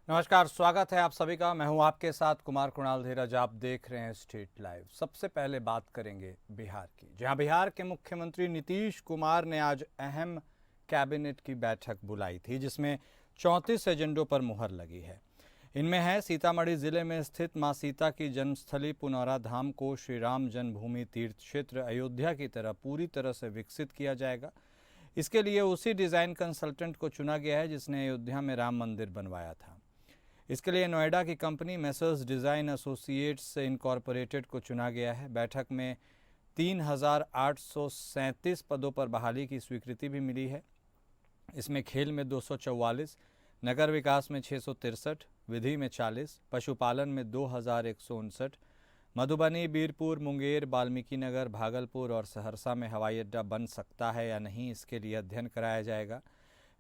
नमस्कार, स्वागत है आप सभी का। मैं हूं आपके साथ कुमार कुणाल धीरज। आप देख रहे हैं स्टेट लाइव। सबसे पहले बात करेंगे बिहार की, जहां बिहार के मुख्यमंत्री नीतीश कुमार ने आज अहम कैबिनेट की बैठक बुलाई थी, जिसमें 34 एजेंडों पर मुहर लगी है। इनमें है सीतामढ़ी जिले में स्थित मां सीता की जन्मस्थली पुनौरा धाम को श्री राम जन्मभूमि तीर्थ क्षेत्र अयोध्या की तरह पूरी तरह से विकसित किया जाएगा। इसके लिए उसी डिज़ाइन कंसल्टेंट को चुना गया है जिसने अयोध्या में राम मंदिर बनवाया था। इसके लिए नोएडा की company messrs design associates incorporated को चुना गया है। बैठक में 3,837 पदों पर बहाली की स्वीकृति भी मिली है। इसमें खेल में 244, नगर विकास में 663, विधि में 40, पशुपालन में 2,159, मधुबनी, बीरपुर, मुंगेर, वाल्मीकि नगर, भागलपुर और सहरसा में हवाई अड्डा बन सकता है या नहीं, इसके लिए अध्ययन कराया जाएगा।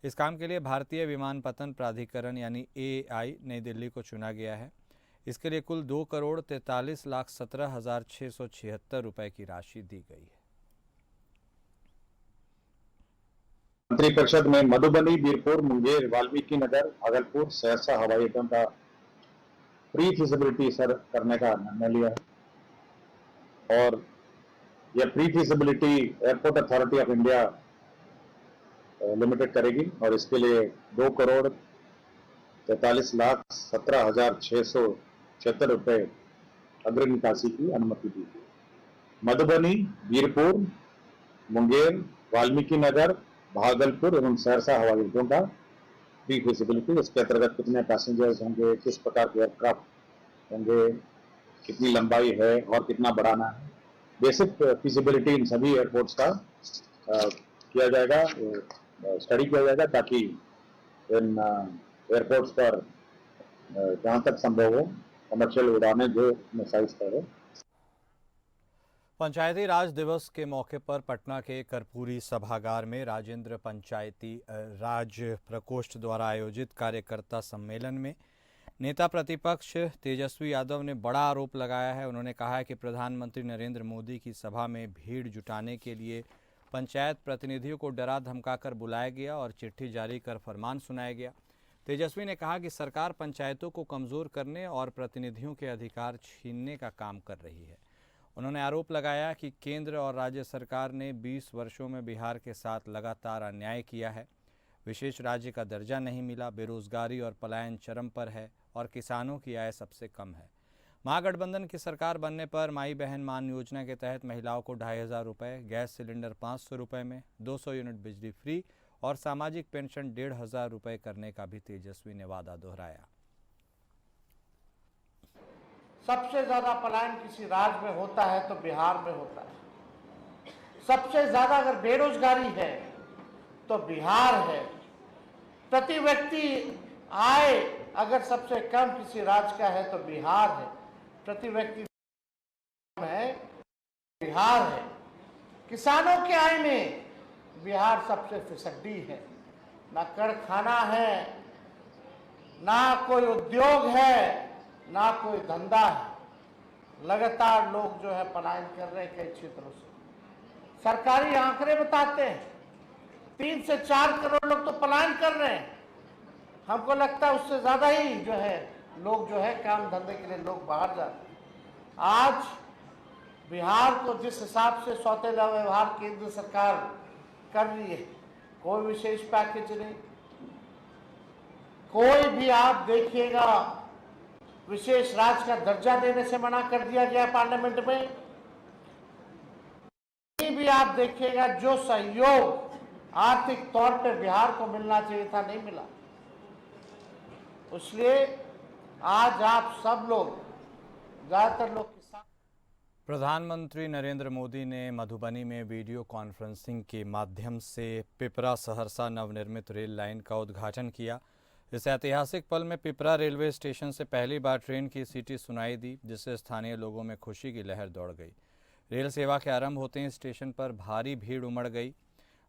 इस काम के लिए भारतीय विमानपत्तन प्राधिकरण यानी एएआई नई दिल्ली को चुना गया है। इसके लिए कुल 2,43,17,676 रुपए की राशि दी गई है। मंत्रिपरिषद में मधुबनी, बीरपुर, मुंगेर, वाल्मीकि नगर, भागलपुर, सहरसा हवाई अड्डों का प्री फिजिबिलिटी करने का निर्णय लिया है और यह pre feasibility airport authority of India limited करेगी और इसके लिए 2,43,17,676 रुपए अग्रिम निकासी की अनुमति दी गई। मधुबनी, बीरपुर, मुंगेर, वाल्मीकि नगर, भागलपुर एवं सहरसा हवाई अड्डों का प्री फिजिबिलिटी, इसके अंतर्गत कितने पैसेंजर्स होंगे, किस प्रकार के एयरक्राफ्ट होंगे, कितनी लंबाई है और कितना बढ़ाना है, बेसिक फिजिबिलिटी इन सभी एयरपोर्ट्स का किया जाएगा, स्टडी किया जाएगा ताकि इन एयरपोर्ट्स पर जहां तक संभव हो कमर्शियल उड़ानें जो साइज पर हो। पंचायती राज दिवस के मौके पर पटना के कर्पूरी सभागार में राजेंद्र पंचायती राज प्रकोष्ठ द्वारा आयोजित कार्यकर्ता सम्मेलन में नेता प्रतिपक्ष तेजस्वी यादव ने बड़ा आरोप लगाया है। उन्होंने कहा है कि प्रधानमंत्री नरेंद्र मोदी की सभा में भीड़ जुटाने के लिए पंचायत प्रतिनिधियों को डरा धमकाकर बुलाया गया और चिट्ठी जारी कर फरमान सुनाया गया। तेजस्वी ने कहा कि सरकार पंचायतों को कमज़ोर करने और प्रतिनिधियों के अधिकार छीनने का काम कर रही है। उन्होंने आरोप लगाया कि केंद्र और राज्य सरकार ने 20 वर्षों में बिहार के साथ लगातार अन्याय किया है। विशेष राज्य का दर्जा नहीं मिला, बेरोजगारी और पलायन चरम पर है और किसानों की आय सबसे कम है। महागठबंधन की सरकार बनने पर माई बहन मान योजना के तहत महिलाओं को 2,500 रुपये, गैस सिलेंडर 500 रुपये में, 200 यूनिट बिजली फ्री और सामाजिक पेंशन 1,500 रुपये करने का भी तेजस्वी ने वादा दोहराया। सबसे ज्यादा पलायन किसी राज्य में होता है तो बिहार में होता है। सबसे ज्यादा अगर बेरोजगारी है तो बिहार है। प्रति व्यक्ति आय अगर सबसे कम किसी राज्य का है तो बिहार है। प्रति व्यक्ति है बिहार है। किसानों के आय में बिहार सबसे फिसड्डी है। ना कारखाना है, ना कोई उद्योग है, ना कोई धंधा है। लगातार लोग जो है पलायन कर रहे हैं कई क्षेत्रों से। सरकारी आंकड़े बताते हैं 3 से 4 करोड़ लोग तो पलायन कर रहे हैं। हमको लगता है उससे ज्यादा ही जो है लोग जो है काम धंधे के लिए लोग बाहर जा रहे हैं। आज बिहार को जिस हिसाब से सौतेला व्यवहार केंद्र सरकार कर रही है, कोई विशेष पैकेज नहीं, कोई भी आप देखिएगा विशेष राज्य का दर्जा देने से मना कर दिया गया पार्लियामेंट में। कहीं भी आप देखिएगा जो सहयोग आर्थिक तौर पर बिहार को मिलना चाहिए था नहीं मिला। इसलिए आज आप सब लोग, ज्यादातर लोग किसान। प्रधानमंत्री नरेंद्र मोदी ने मधुबनी में वीडियो कॉन्फ्रेंसिंग के माध्यम से पिपरा सहरसा नवनिर्मित रेल लाइन का उद्घाटन किया। इस ऐतिहासिक पल में पिपरा रेलवे स्टेशन से पहली बार ट्रेन की सीटी सुनाई दी, जिससे स्थानीय लोगों में खुशी की लहर दौड़ गई। रेल सेवा के आरंभ होते ही स्टेशन पर भारी भीड़ उमड़ गई।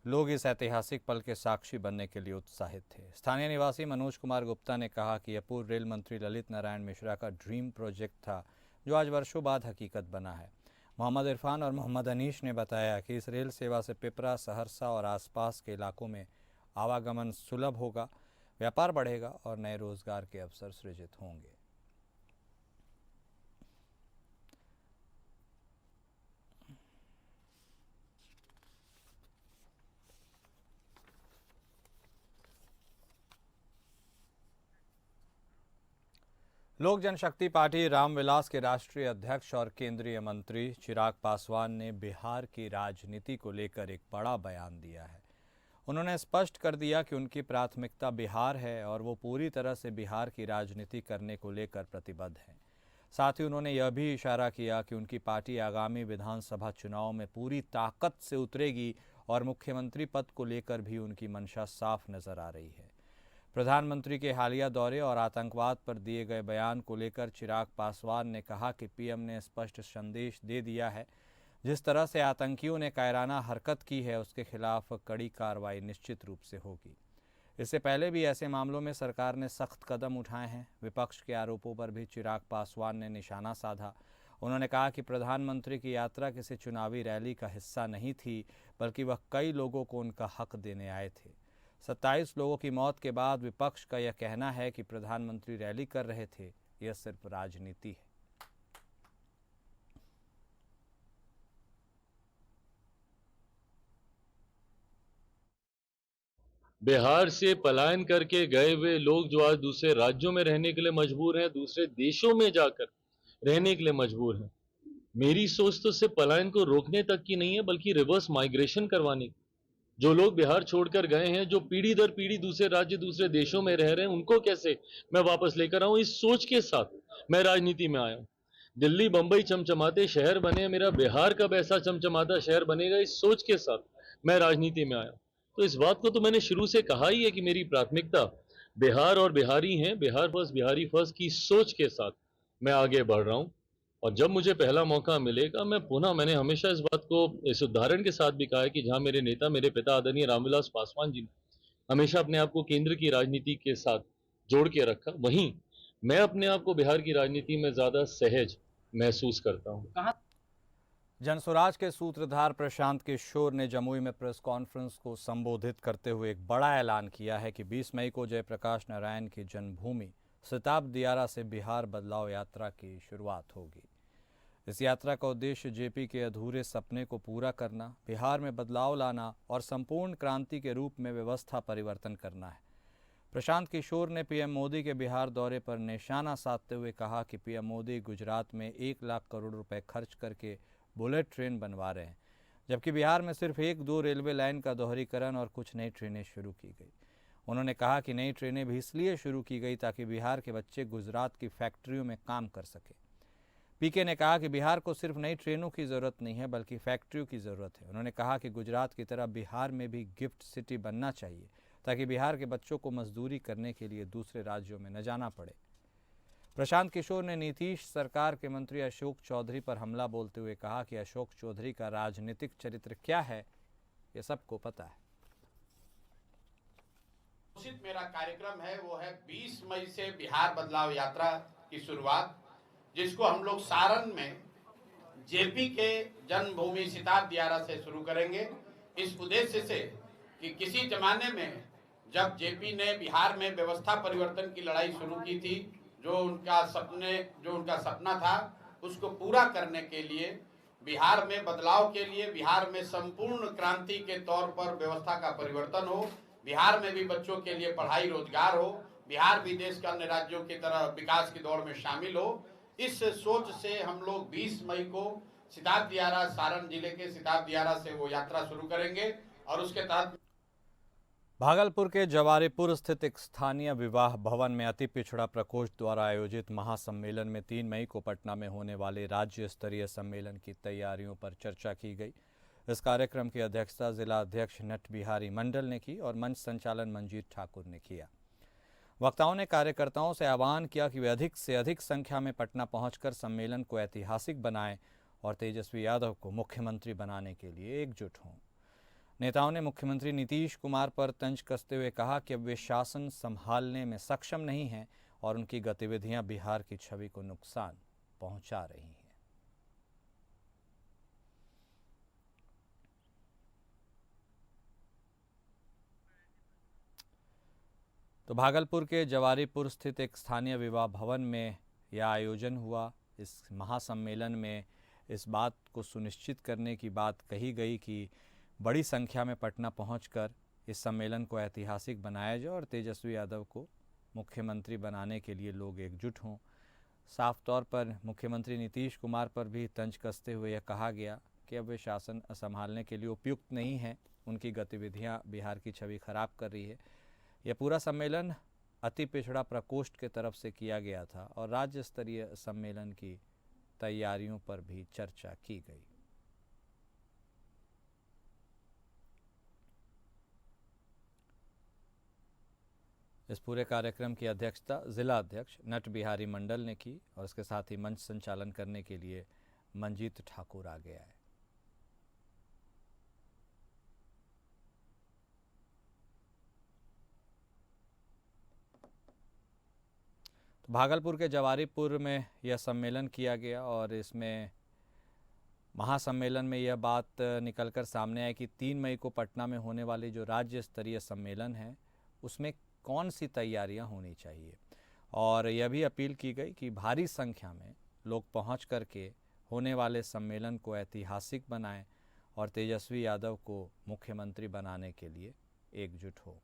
लोग इस ऐतिहासिक पल के साक्षी बनने के लिए उत्साहित थे। स्थानीय निवासी मनोज कुमार गुप्ता ने कहा कि यह पूर्व रेल मंत्री ललित नारायण मिश्रा का ड्रीम प्रोजेक्ट था, जो आज वर्षों बाद हकीकत बना है। मोहम्मद इरफान और मोहम्मद अनीश ने बताया कि इस रेल सेवा से पिपरा, सहरसा और आसपास के इलाकों में आवागमन सुलभ होगा। व्यापार बढ़ेगा और नए रोजगार के अवसर सृजित होंगे। लोक जनशक्ति पार्टी रामविलास के राष्ट्रीय अध्यक्ष और केंद्रीय मंत्री चिराग पासवान ने बिहार की राजनीति को लेकर एक बड़ा बयान दिया है। उन्होंने स्पष्ट कर दिया कि उनकी प्राथमिकता बिहार है और वो पूरी तरह से बिहार की राजनीति करने को लेकर प्रतिबद्ध हैं। साथ ही उन्होंने यह भी इशारा किया कि उनकी पार्टी आगामी विधानसभा चुनाव में पूरी ताकत से उतरेगी और मुख्यमंत्री पद को लेकर भी उनकी मंशा साफ नजर आ रही है। प्रधानमंत्री के हालिया दौरे और आतंकवाद पर दिए गए बयान को लेकर चिराग पासवान ने कहा कि पीएम ने स्पष्ट संदेश दे दिया है, जिस तरह से आतंकियों ने कायराना हरकत की है उसके खिलाफ कड़ी कार्रवाई निश्चित रूप से होगी। इससे पहले भी ऐसे मामलों में सरकार ने सख्त कदम उठाए हैं। विपक्ष के आरोपों पर भी चिराग पासवान ने निशाना साधा। उन्होंने कहा कि प्रधानमंत्री की यात्रा किसी चुनावी रैली का हिस्सा नहीं थी, बल्कि वह कई लोगों को उनका हक देने आए थे। 27 लोगों की मौत के बाद विपक्ष का यह कहना है कि प्रधानमंत्री रैली कर रहे थे, यह सिर्फ राजनीति है। बिहार से पलायन करके गए हुए लोग जो आज दूसरे राज्यों में रहने के लिए मजबूर हैं, दूसरे देशों में जाकर रहने के लिए मजबूर हैं। मेरी सोच तो सिर्फ पलायन को रोकने तक की नहीं है, बल्कि रिवर्स माइग्रेशन करवाने की। जो लोग बिहार छोड़कर गए हैं, जो पीढ़ी दर पीढ़ी दूसरे राज्य दूसरे देशों में रह रहे हैं, उनको कैसे मैं वापस लेकर आऊं, इस सोच के साथ मैं राजनीति में आया हूं। दिल्ली बंबई चमचमाते शहर बने, मेरा बिहार कब ऐसा चमचमाता शहर बनेगा, इस सोच के साथ मैं राजनीति में आया। तो इस बात को तो मैंने शुरू से कहा ही है कि मेरी प्राथमिकता बिहार और बिहारी हैं, बिहार फर्स्ट बिहारी फर्स्ट की सोच के साथ मैं आगे बढ़ रहा हूं। और जब मुझे पहला मौका मिलेगा, मैंने हमेशा इस बात को इस उदाहरण के साथ भी कहा है कि जहां मेरे नेता, मेरे पिता आदरणीय रामविलास पासवान जी ने हमेशा अपने आप को केंद्र की राजनीति के साथ जोड़ के रखा, वहीं मैं अपने आप को बिहार की राजनीति में ज्यादा सहज महसूस करता हूं। जनसुराज के सूत्रधार प्रशांत किशोर ने जमुई में प्रेस कॉन्फ्रेंस को संबोधित करते हुए एक बड़ा ऐलान किया है कि 20 मई को जयप्रकाश नारायण की जन्मभूमि सिताब दियारा से बिहार बदलाव यात्रा की शुरुआत होगी। इस यात्रा का उद्देश्य जेपी के अधूरे सपने को पूरा करना, बिहार में बदलाव लाना और संपूर्ण क्रांति के रूप में व्यवस्था परिवर्तन करना है। प्रशांत किशोर ने पीएम मोदी के बिहार दौरे पर निशाना साधते हुए कहा कि पीएम मोदी गुजरात में 1 लाख करोड़ रुपए खर्च करके बुलेट ट्रेन बनवा रहे हैं, जबकि बिहार में सिर्फ 1-2 रेलवे लाइन का दोहरीकरण और कुछ नई ट्रेनें शुरू की गई। उन्होंने कहा कि नई ट्रेनें भी इसलिए शुरू की गई ताकि बिहार के बच्चे गुजरात की फैक्ट्रियों में काम कर सके। पीके ने कहा कि बिहार को सिर्फ नई ट्रेनों की ज़रूरत नहीं है, बल्कि फैक्ट्रियों की ज़रूरत है। उन्होंने कहा कि गुजरात की तरह बिहार में भी गिफ्ट सिटी बनना चाहिए, ताकि बिहार के बच्चों को मजदूरी करने के लिए दूसरे राज्यों में न जाना पड़े। प्रशांत किशोर ने नीतीश सरकार के मंत्री अशोक चौधरी पर हमला बोलते हुए कहा कि अशोक चौधरी का राजनीतिक चरित्र क्या है, ये सबको पता है। मेरा कार्यक्रम है वो है 20 मई से बिहार बदलाव यात्रा की शुरुआत, जिसको हम लोग सारण में जेपी के जन्मभूमि सिताब दियारा से शुरू करेंगे, इस उद्देश्य से कि किसी जमाने में जब जेपी ने बिहार में व्यवस्था परिवर्तन की लड़ाई शुरू की थी, जो उनका सपना था, उसको पूरा करने के लिए, बिहार में बदलाव के लिए, बिहार में संपूर्ण क्रांति के तौर पर व्यवस्था का परिवर्तन हो, बिहार में भी बच्चों के लिए पढ़ाई रोजगार हो, बिहार भी देश के अन्य राज्यों की तरह विकास की दौड़ में शामिल हो। इस सोच से हम लोग 20 मई को सिताब दियारा, सारण जिले के सिताब दियारा से वो यात्रा शुरू करेंगे और उसके तहत भागलपुर के जवारीपुर स्थित एक स्थानीय विवाह भवन में अति पिछड़ा प्रकोष्ठ द्वारा आयोजित महासम्मेलन में 3 मई को पटना में होने वाले राज्य स्तरीय सम्मेलन की तैयारियों पर चर्चा की गई। इस कार्यक्रम की अध्यक्षता जिला अध्यक्ष नट बिहारी मंडल ने की और मंच संचालन मंजीत ठाकुर ने किया। वक्ताओं ने कार्यकर्ताओं से आह्वान किया कि वे अधिक से अधिक संख्या में पटना पहुंचकर सम्मेलन को ऐतिहासिक बनाएं और तेजस्वी यादव को मुख्यमंत्री बनाने के लिए एकजुट हों। नेताओं ने मुख्यमंत्री नीतीश कुमार पर तंज कसते हुए कहा कि अब वे शासन संभालने में सक्षम नहीं हैं और उनकी गतिविधियां बिहार की छवि को नुकसान पहुंचा रही हैं। तो भागलपुर के जवारीपुर स्थित एक स्थानीय विवाह भवन में यह आयोजन हुआ। इस महासम्मेलन में इस बात को सुनिश्चित करने की बात कही गई कि बड़ी संख्या में पटना पहुंचकर इस सम्मेलन को ऐतिहासिक बनाया जाए और तेजस्वी यादव को मुख्यमंत्री बनाने के लिए लोग एकजुट हों। साफ तौर पर मुख्यमंत्री नीतीश कुमार पर भी तंज कसते हुए यह कहा गया कि अब वे शासन संभालने के लिए उपयुक्त नहीं हैं, उनकी गतिविधियां बिहार की छवि खराब कर रही है। यह पूरा सम्मेलन अति पिछड़ा प्रकोष्ठ के तरफ से किया गया था और राज्य स्तरीय सम्मेलन की तैयारियों पर भी चर्चा की गई। इस पूरे कार्यक्रम की अध्यक्षता जिला अध्यक्ष नट बिहारी मंडल ने की और इसके साथ ही मंच संचालन करने के लिए मंजीत ठाकुर आ गया है। तो भागलपुर के जवारीपुर में यह सम्मेलन किया गया और इसमें महासम्मेलन में यह बात निकलकर सामने आई कि 3 मई को पटना में होने वाली जो राज्य स्तरीय सम्मेलन है उसमें कौन सी तैयारियां होनी चाहिए और यह भी अपील की गई कि भारी संख्या में लोग पहुंच करके होने वाले सम्मेलन को ऐतिहासिक बनाएं और तेजस्वी यादव को मुख्यमंत्री बनाने के लिए एकजुट हो।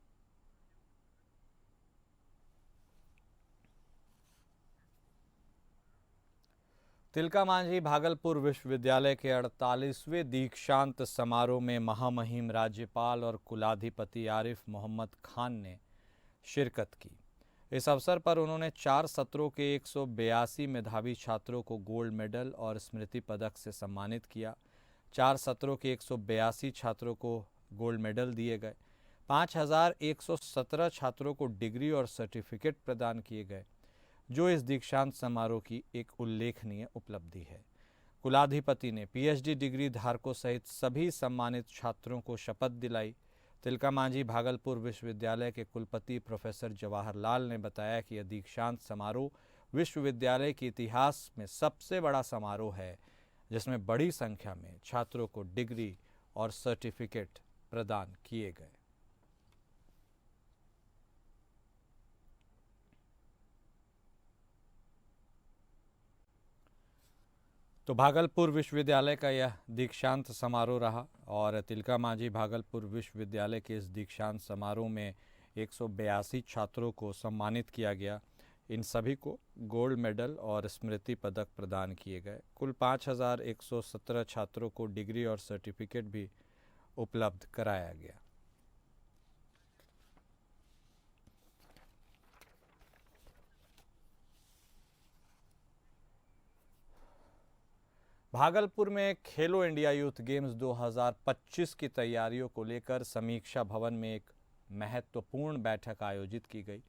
तिलका मांझी भागलपुर विश्वविद्यालय के 48वें दीक्षांत समारोह में महामहिम राज्यपाल और कुलाधिपति आरिफ मोहम्मद खान ने शिरकत की। इस अवसर पर उन्होंने 4 सत्रों के 182 मेधावी छात्रों को गोल्ड मेडल और स्मृति पदक से सम्मानित किया। 4 सत्रों के 182 छात्रों को गोल्ड मेडल दिए गए। 5117 छात्रों को डिग्री और सर्टिफिकेट प्रदान किए गए, जो इस दीक्षांत समारोह की एक उल्लेखनीय उपलब्धि है। कुलाधिपति ने पीएचडी डिग्री धारकों सहित सभी सम्मानित छात्रों को शपथ दिलाई। तिलका मांझी भागलपुर विश्वविद्यालय के कुलपति प्रोफेसर जवाहरलाल ने बताया कि यह दीक्षांत समारोह विश्वविद्यालय के इतिहास में सबसे बड़ा समारोह है, जिसमें बड़ी संख्या में छात्रों को डिग्री और सर्टिफिकेट प्रदान किए गए। तो भागलपुर विश्वविद्यालय का यह दीक्षांत समारोह रहा और तिलका मांझी भागलपुर विश्वविद्यालय के इस दीक्षांत समारोह में 182 छात्रों को सम्मानित किया गया। इन सभी को गोल्ड मेडल और स्मृति पदक प्रदान किए गए। कुल 5117 छात्रों को डिग्री और सर्टिफिकेट भी उपलब्ध कराया गया। भागलपुर में खेलो इंडिया यूथ गेम्स 2025 की तैयारियों को लेकर समीक्षा भवन में एक महत्वपूर्ण बैठक आयोजित की गई।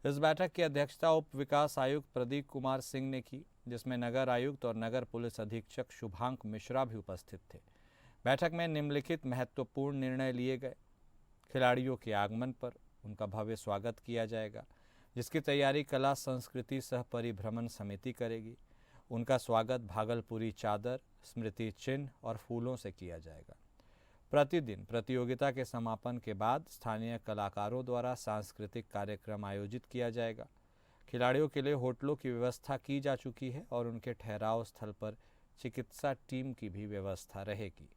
इस बैठक की अध्यक्षता उप विकास आयुक्त प्रदीप कुमार सिंह ने की, जिसमें नगर आयुक्त और नगर पुलिस अधीक्षक शुभांक मिश्रा भी उपस्थित थे। बैठक में निम्नलिखित महत्वपूर्ण निर्णय लिए गए। खिलाड़ियों के आगमन पर उनका भव्य स्वागत किया जाएगा, जिसकी तैयारी कला संस्कृति सह परिभ्रमण समिति करेगी। उनका स्वागत भागलपुरी चादर, स्मृति चिन्ह और फूलों से किया जाएगा। प्रतिदिन प्रतियोगिता के समापन के बाद स्थानीय कलाकारों द्वारा सांस्कृतिक कार्यक्रम आयोजित किया जाएगा। खिलाड़ियों के लिए होटलों की व्यवस्था की जा चुकी है और उनके ठहराव स्थल पर चिकित्सा टीम की भी व्यवस्था रहेगी।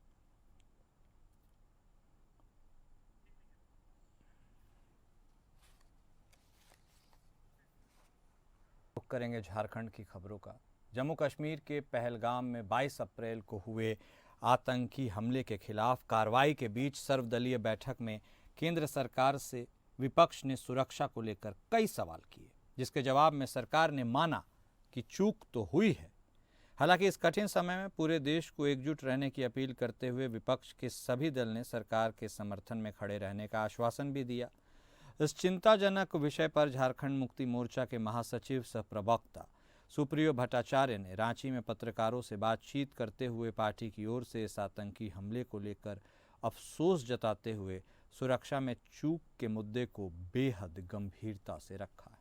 करेंगे झारखंड की खबरों का। जम्मू कश्मीर के पहलगाम में 22 अप्रैल को हुए आतंकी हमले के खिलाफ कार्रवाई के बीच सर्वदलीय बैठक में केंद्र सरकार से विपक्ष ने सुरक्षा को लेकर कई सवाल किए, जिसके जवाब में सरकार ने माना कि चूक तो हुई है। हालांकि इस कठिन समय में पूरे देश को एकजुट रहने की अपील करते हुए विपक्ष के सभी दल ने सरकार के समर्थन में खड़े रहने का आश्वासन भी दिया। इस चिंताजनक विषय पर झारखंड मुक्ति मोर्चा के महासचिव सह प्रवक्ता सुप्रियो भट्टाचार्य ने रांची में पत्रकारों से बातचीत करते हुए पार्टी की ओर से इस आतंकी हमले को लेकर अफसोस जताते हुए सुरक्षा में चूक के मुद्दे को बेहद गंभीरता से रखा है।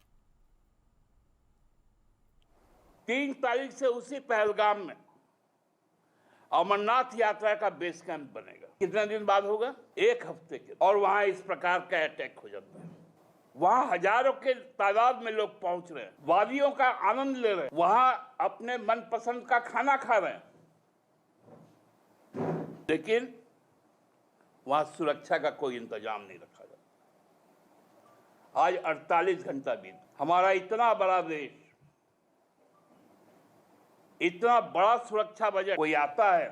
3 तारीख से उसी पहलगाम में अमरनाथ यात्रा का बेस कैंप बनेगा। कितने दिन बाद होगा? 1 हफ्ते के। और वहां इस प्रकार का अटैक हो जाता है। वहां हजारों के तादाद में लोग पहुंच रहे हैं, वादियों का आनंद ले रहे हैं, वहां अपने मनपसंद का खाना खा रहे हैं, लेकिन वहां सुरक्षा का कोई इंतजाम नहीं रखा जाता। आज 48 घंटा बीत, हमारा इतना बड़ा देश, इतना बड़ा सुरक्षा बजट, कोई आता है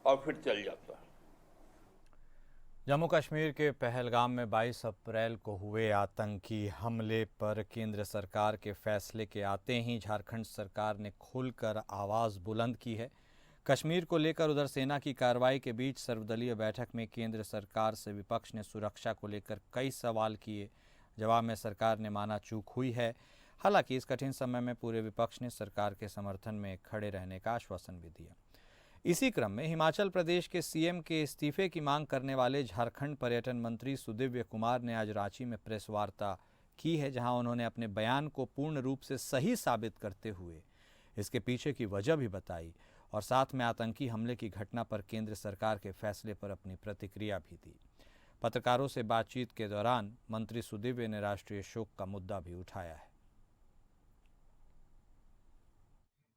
और फिर चल जाता है। जम्मू कश्मीर के पहलगाम में 22 अप्रैल को हुए आतंकी हमले पर केंद्र सरकार के फैसले के आते ही झारखंड सरकार ने खुलकर आवाज़ बुलंद की है। कश्मीर को लेकर उधर सेना की कार्रवाई के बीच सर्वदलीय बैठक में केंद्र सरकार से विपक्ष ने सुरक्षा को लेकर कई सवाल किए। जवाब में सरकार ने माना चूक हुई है। हालांकि इस कठिन समय में पूरे विपक्ष ने सरकार के समर्थन में खड़े रहने का आश्वासन भी दिया। इसी क्रम में हिमाचल प्रदेश के सीएम के इस्तीफे की मांग करने वाले झारखंड पर्यटन मंत्री सुदिव्य कुमार ने आज रांची में प्रेस वार्ता की है, जहां उन्होंने अपने बयान को पूर्ण रूप से सही साबित करते हुए इसके पीछे की वजह भी बताई और साथ में आतंकी हमले की घटना पर केंद्र सरकार के फैसले पर अपनी प्रतिक्रिया भी दी। पत्रकारों से बातचीत के दौरान मंत्री सुदिव्य ने राष्ट्रीय शोक का मुद्दा भी उठाया है।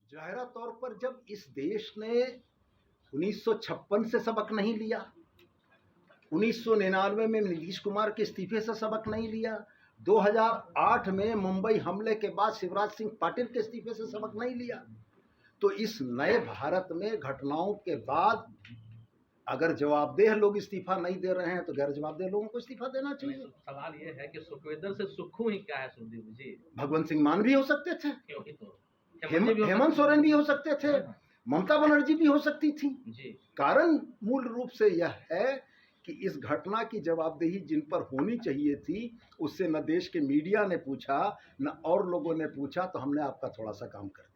जाहिरा तौर पर जब इस देश ने 1956 से सबक नहीं लिया, 1999 में नीतीश कुमार के इस्तीफे से सबक नहीं लिया, 2008 में मुंबई हमले के बाद शिवराज सिंह पाटिल के इस्तीफे से सबक नहीं लिया, तो इस नए भारत में घटनाओं के बाद अगर जवाबदेह लोग इस्तीफा नहीं दे रहे हैं तो गैर जवाबदेह लोगों को इस्तीफा देना चाहिए। सवाल ये है कि सुखविंदर से सुक्खू ही क्या है सुखदेव जी? भगवंत सिंह मान भी हो सकते थे, क्योंकि तो हेमंत सोरेन भी हो सकते थे, ममता बनर्जी भी हो सकती थी जी। कारण मूल रूप से यह है कि इस घटना की जवाबदेही जिन पर होनी चाहिए थी उससे न देश के मीडिया ने पूछा न और लोगों ने पूछा, तो हमने आपका थोड़ा सा काम कर दिया।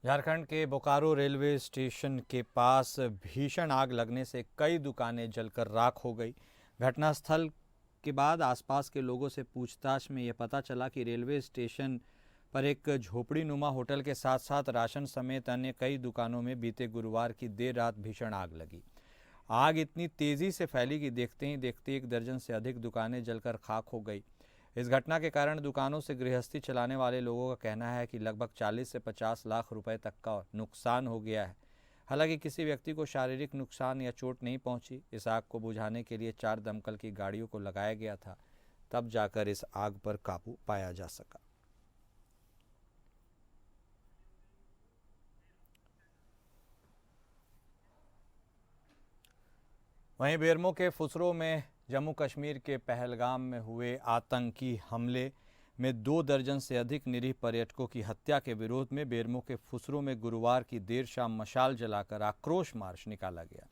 झारखंड के बोकारो रेलवे स्टेशन के पास भीषण आग लगने से कई दुकानें जलकर राख हो गई। घटनास्थल के बाद आसपास के लोगों से पूछताछ में यह पता चला कि रेलवे स्टेशन पर एक झोपड़ी नुमा होटल के साथ साथ राशन समेत अन्य कई दुकानों में बीते गुरुवार की देर रात भीषण आग लगी। आग इतनी तेज़ी से फैली कि देखते ही देखते 1 दर्जन से अधिक दुकानें जलकर खाक हो गई। इस घटना के कारण दुकानों से गृहस्थी चलाने वाले लोगों का कहना है कि लगभग 40 से 50 लाख रुपए तक का नुकसान हो गया है। हालांकि किसी व्यक्ति को शारीरिक नुकसान या चोट नहीं पहुंची। इस आग को बुझाने के लिए 4 दमकल की गाड़ियों को लगाया गया था, तब जाकर इस आग पर काबू पाया जा सका। वहीं बेरमो के फुसरो में जम्मू कश्मीर के पहलगाम में हुए आतंकी हमले में 2 दर्जन से अधिक निरीह पर्यटकों की हत्या के विरोध में बेरमो के फुसरो में गुरुवार की देर शाम मशाल जलाकर आक्रोश मार्च निकाला गया।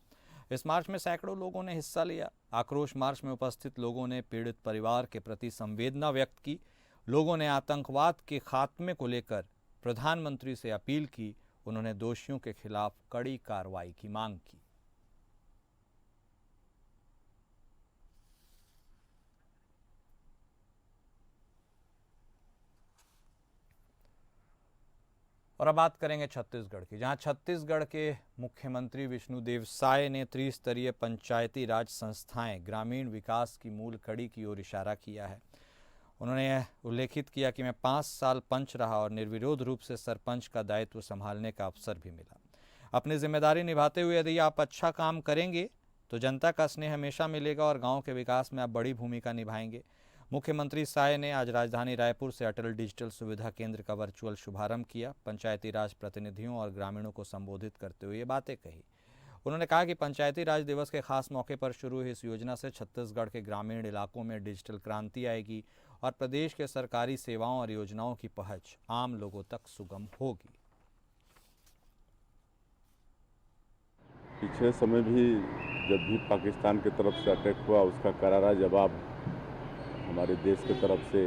इस मार्च में सैकड़ों लोगों ने हिस्सा लिया। आक्रोश मार्च में उपस्थित लोगों ने पीड़ित परिवार के प्रति संवेदना व्यक्त की। लोगों ने आतंकवाद के खात्मे को लेकर प्रधानमंत्री से अपील की। उन्होंने दोषियों के खिलाफ कड़ी कार्रवाई की मांग की। और अब बात करेंगे छत्तीसगढ़ की, जहां छत्तीसगढ़ के मुख्यमंत्री विष्णुदेव साय ने त्रिस्तरीय पंचायती राज संस्थाएं ग्रामीण विकास की मूल कड़ी की ओर इशारा किया है। उन्होंने उल्लेखित किया कि मैं 5 साल पंच रहा और निर्विरोध रूप से सरपंच का दायित्व संभालने का अवसर भी मिला। अपनी जिम्मेदारी निभाते हुए यदि आप अच्छा काम करेंगे तो जनता का स्नेह हमेशा मिलेगा और गाँव के विकास में आप बड़ी भूमिका निभाएंगे। मुख्यमंत्री साय ने आज राजधानी रायपुर से अटल डिजिटल सुविधा केंद्र का वर्चुअल शुभारंभ किया। पंचायती राज प्रतिनिधियों और ग्रामीणों को संबोधित करते हुए ये बातें कही। उन्होंने कहा कि पंचायती राज दिवस के खास मौके पर शुरू हुई इस योजना से छत्तीसगढ़ के ग्रामीण इलाकों में डिजिटल क्रांति आएगी और प्रदेश के सरकारी सेवाओं और योजनाओं की पहुंच आम लोगों तक सुगम होगी। पिछले समय भी जब भी पाकिस्तान की तरफ से अटैक हुआ उसका करारा जवाब हमारे देश की तरफ से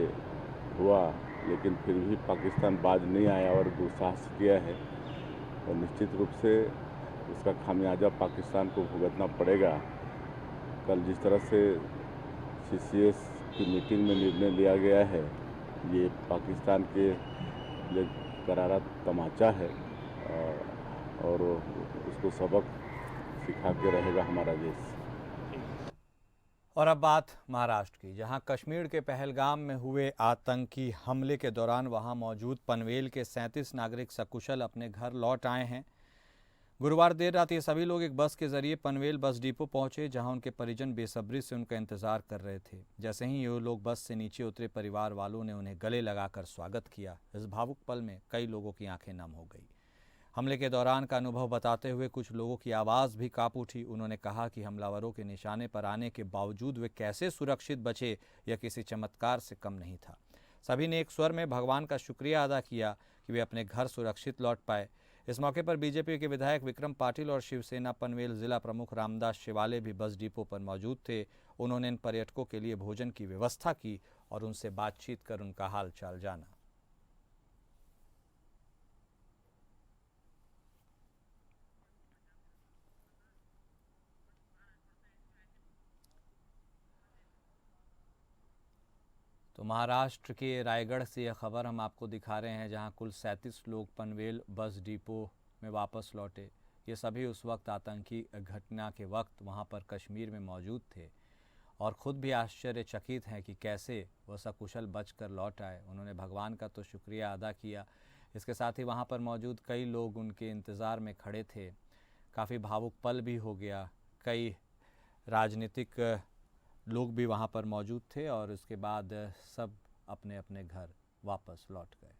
हुआ, लेकिन फिर भी पाकिस्तान बाज नहीं आया और दुस्साहस किया है और निश्चित रूप से उसका खामियाजा पाकिस्तान को भुगतना पड़ेगा। कल जिस तरह से CCS की मीटिंग में निर्णय लिया गया है, ये पाकिस्तान के लिए करारा तमाचा है और उसको सबक सिखा के रहेगा हमारा देश। और अब बात महाराष्ट्र की, जहां कश्मीर के पहलगाम में हुए आतंकी हमले के दौरान वहां मौजूद पनवेल के 37 नागरिक सकुशल अपने घर लौट आए हैं। गुरुवार देर रात ये सभी लोग एक बस के जरिए पनवेल बस डिपो पहुंचे, जहां उनके परिजन बेसब्री से उनका इंतजार कर रहे थे। जैसे ही ये लोग बस से नीचे उतरे, परिवार वालों ने उन्हें गले लगाकर स्वागत किया। इस भावुक पल में कई लोगों की आंखें नम हो गई। हमले के दौरान का अनुभव बताते हुए कुछ लोगों की आवाज़ भी कांप उठी। उन्होंने कहा कि हमलावरों के निशाने पर आने के बावजूद वे कैसे सुरक्षित बचे, यह किसी चमत्कार से कम नहीं था। सभी ने एक स्वर में भगवान का शुक्रिया अदा किया कि वे अपने घर सुरक्षित लौट पाए। इस मौके पर बीजेपी के विधायक विक्रम पाटिल और शिवसेना पनवेल जिला प्रमुख रामदास शिवाले भी बस डिपो पर मौजूद थे। उन्होंने इन पर्यटकों के लिए भोजन की व्यवस्था की और उनसे बातचीत कर उनका हाल चाल जाना। तो महाराष्ट्र के रायगढ़ से यह खबर हम आपको दिखा रहे हैं, जहां कुल 37 लोग पनवेल बस डिपो में वापस लौटे। ये सभी उस वक्त आतंकी घटना के वक्त वहां पर कश्मीर में मौजूद थे और ख़ुद भी आश्चर्यचकित हैं कि कैसे वह सकुशल बचकर लौट आए। उन्होंने भगवान का तो शुक्रिया अदा किया, इसके साथ ही वहां पर मौजूद कई लोग उनके इंतज़ार में खड़े थे। काफ़ी भावुक पल भी हो गया। कई राजनीतिक लोग भी वहाँ पर मौजूद थे और उसके बाद सब अपने अपने घर वापस लौट गए।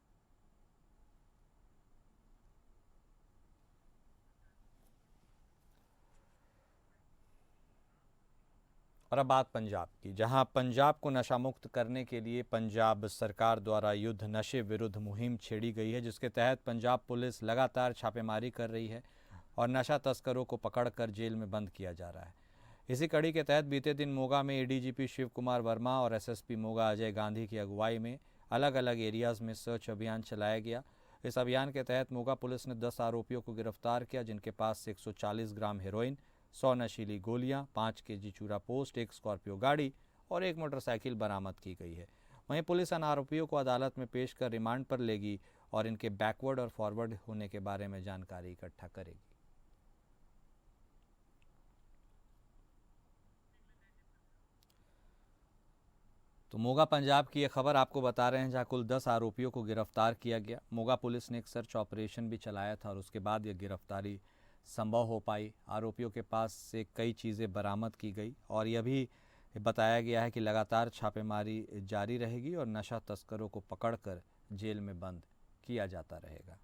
और अब बात पंजाब की, जहां पंजाब को नशा मुक्त करने के लिए पंजाब सरकार द्वारा युद्ध नशे विरुद्ध मुहिम छेड़ी गई है, जिसके तहत पंजाब पुलिस लगातार छापेमारी कर रही है और नशा तस्करों को पकड़कर जेल में बंद किया जा रहा है। इसी कड़ी के तहत बीते दिन मोगा में एडीजीपी शिव कुमार वर्मा और एसएसपी मोगा अजय गांधी की अगुवाई में अलग अलग एरियाज़ में सर्च अभियान चलाया गया। इस अभियान के तहत मोगा पुलिस ने 10 आरोपियों को गिरफ्तार किया, जिनके पास से 140 ग्राम हेरोइन, 100 नशीली गोलियां, 5 केजी चूरा पोस्ट, 1 स्कॉर्पियो गाड़ी और 1 मोटरसाइकिल बरामद की गई है। वहीं पुलिस इन आरोपियों को अदालत में पेश कर रिमांड पर लेगी और इनके बैकवर्ड और फॉरवर्ड होने के बारे में जानकारी इकट्ठा करेगी। तो मोगा पंजाब की यह खबर आपको बता रहे हैं, जहां कुल 10 आरोपियों को गिरफ्तार किया गया। मोगा पुलिस ने एक सर्च ऑपरेशन भी चलाया था और उसके बाद यह गिरफ्तारी संभव हो पाई। आरोपियों के पास से कई चीज़ें बरामद की गई और यह भी बताया गया है कि लगातार छापेमारी जारी रहेगी और नशा तस्करों को पकड़कर जेल में बंद किया जाता रहेगा।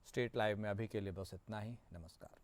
स्टेट लाइव में अभी के लिए बस इतना ही। नमस्कार।